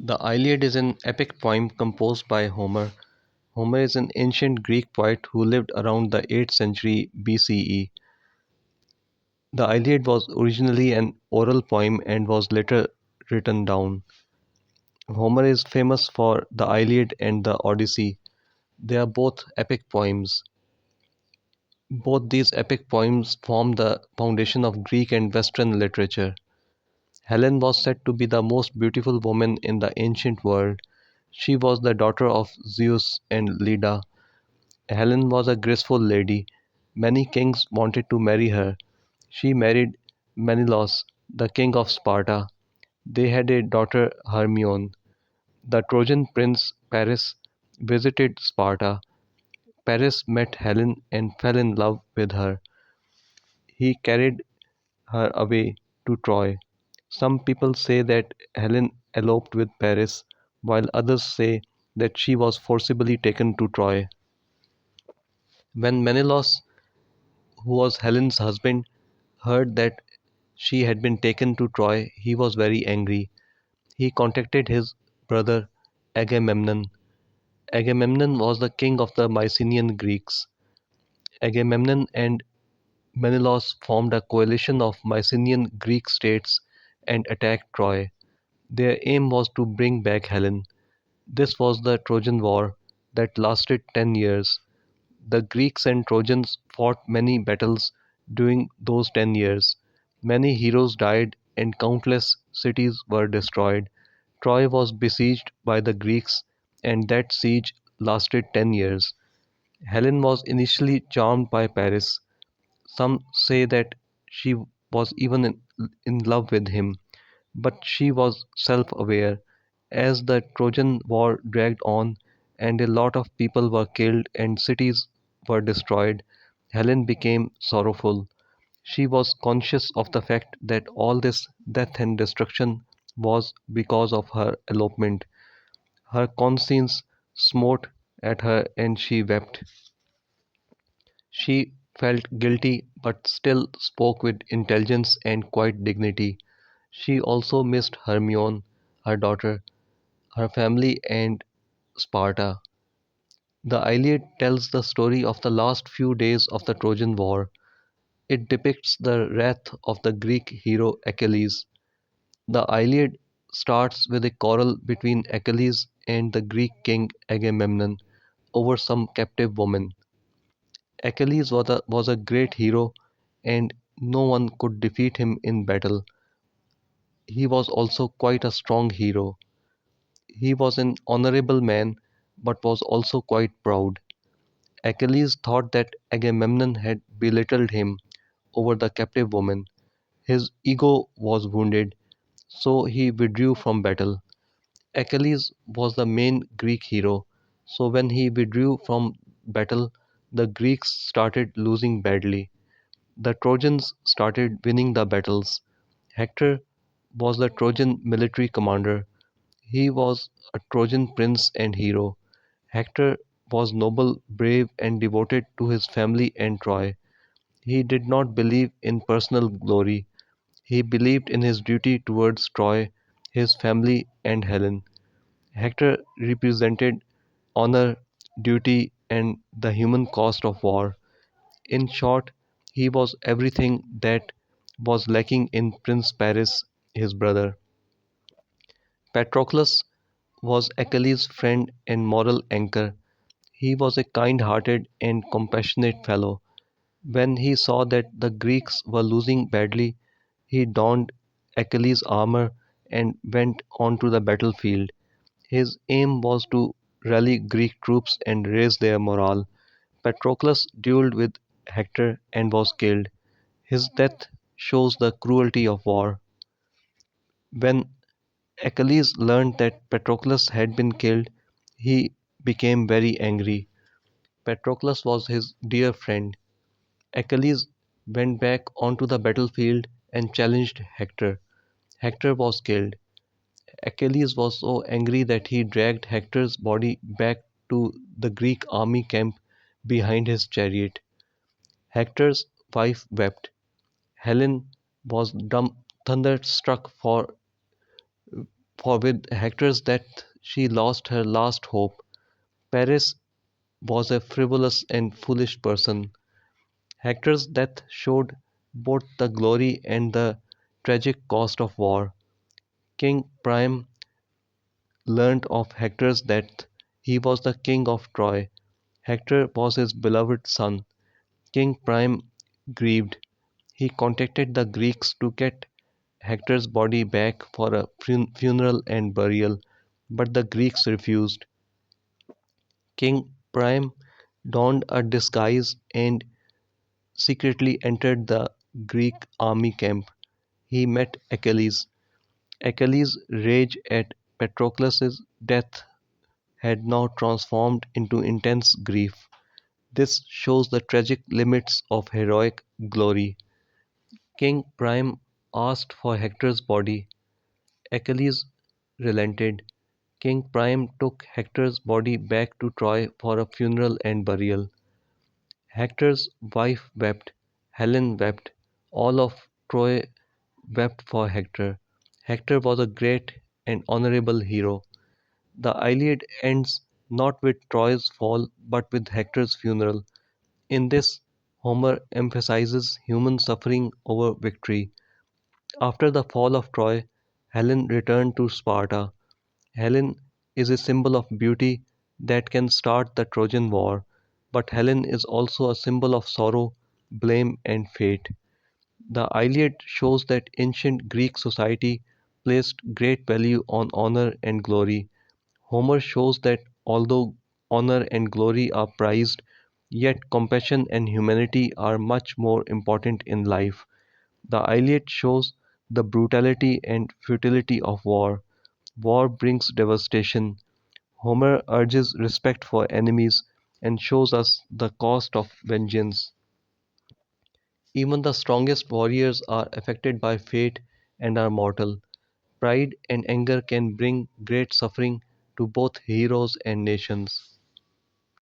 The Iliad is an epic poem composed by Homer. Homer is an ancient Greek poet who lived around the 8th century BCE. The Iliad was originally an oral poem and was later written down. Homer is famous for the Iliad and the Odyssey. They are both epic poems. Both these epic poems form the foundation of Greek and Western literature. Helen was said to be the most beautiful woman in the ancient world. She was the daughter of Zeus and Leda. Helen was a graceful lady. Many kings wanted to marry her. She married Menelaus, the king of Sparta. They had a daughter Hermione. The Trojan prince Paris visited Sparta. Paris met Helen and fell in love with her. He carried her away to Troy. Some people say that Helen eloped with Paris, while others say that she was forcibly taken to Troy. When Menelaus, who was Helen's husband, heard that she had been taken to Troy, he was very angry. He contacted his brother Agamemnon. Agamemnon was the king of the Mycenaean Greeks. Agamemnon and Menelaus formed a coalition of Mycenaean Greek states and attacked Troy. Their aim was to bring back Helen. This was the Trojan War that lasted 10 years. The Greeks and Trojans fought many battles during those 10 years. Many heroes died and countless cities were destroyed. Troy was besieged by the Greeks, and that siege lasted 10 years. Helen was initially charmed by Paris. Some say that she was even in love with him, but she was self-aware. As the Trojan War dragged on and a lot of people were killed and cities were destroyed, Helen became sorrowful. She was conscious of the fact that all this death and destruction was because of her elopement. Her conscience smote at her and she wept. She felt guilty but still spoke with intelligence and quiet dignity. She also missed Hermione, her daughter, her family, and Sparta. The Iliad tells the story of the last few days of the Trojan War. It depicts the wrath of the Greek hero Achilles. The Iliad starts with a quarrel between Achilles and the Greek king Agamemnon over some captive woman. Achilles was a great hero and no one could defeat him in battle. He was also quite a strong hero. He was an honorable man but was also quite proud. Achilles thought that Agamemnon had belittled him over the captive woman. His ego was wounded, so he withdrew from battle. Achilles was the main Greek hero, so when he withdrew from battle, the Greeks started losing badly. The Trojans started winning the battles. Hector was the Trojan military commander. He was a Trojan prince and hero. Hector was noble, brave, and devoted to his family and Troy. He did not believe in personal glory. He believed in his duty towards Troy, his family, and Helen. Hector represented honor, duty, and the human cost of war. In short, he was everything that was lacking in Prince Paris, his brother. Patroclus was Achilles' friend and moral anchor. He was a kind-hearted and compassionate fellow. When he saw that the Greeks were losing badly, he donned Achilles' armor and went onto the battlefield. His aim was to rally Greek troops and raise their morale. Patroclus dueled with Hector and was killed. His death shows the cruelty of war. When Achilles learned that Patroclus had been killed, he became very angry. Patroclus was his dear friend. Achilles went back onto the battlefield and challenged Hector. Hector was killed. Achilles was so angry that he dragged Hector's body back to the Greek army camp behind his chariot. Hector's wife wept. Helen was thunderstruck For with Hector's death she lost her last hope. Paris was a frivolous and foolish person. Hector's death showed both the glory and the tragic cost of war. King Priam learnt of Hector's death. He was the king of Troy. Hector was his beloved son. King Priam grieved. He contacted the Greeks to get Hector's body back for a funeral and burial, but the Greeks refused. King Priam donned a disguise and secretly entered the Greek army camp. He met Achilles. Achilles' rage at Patroclus' death had now transformed into intense grief. This shows the tragic limits of heroic glory. King Priam asked for Hector's body. Achilles relented. King Priam took Hector's body back to Troy for a funeral and burial. Hector's wife wept, Helen wept, all of Troy wept for Hector. Hector was a great and honorable hero. The Iliad ends not with Troy's fall but with Hector's funeral. In this, Homer emphasizes human suffering over victory. After the fall of Troy, Helen returned to Sparta. Helen is a symbol of beauty that can start the Trojan War, but Helen is also a symbol of sorrow, blame, and fate. The Iliad shows that ancient Greek society placed great value on honor and glory. Homer shows that although honor and glory are prized, yet compassion and humanity are much more important in life. The Iliad shows the brutality and futility of war. War brings devastation. Homer urges respect for enemies and shows us the cost of vengeance. Even the strongest warriors are affected by fate and are mortal. Pride and anger can bring great suffering to both heroes and nations.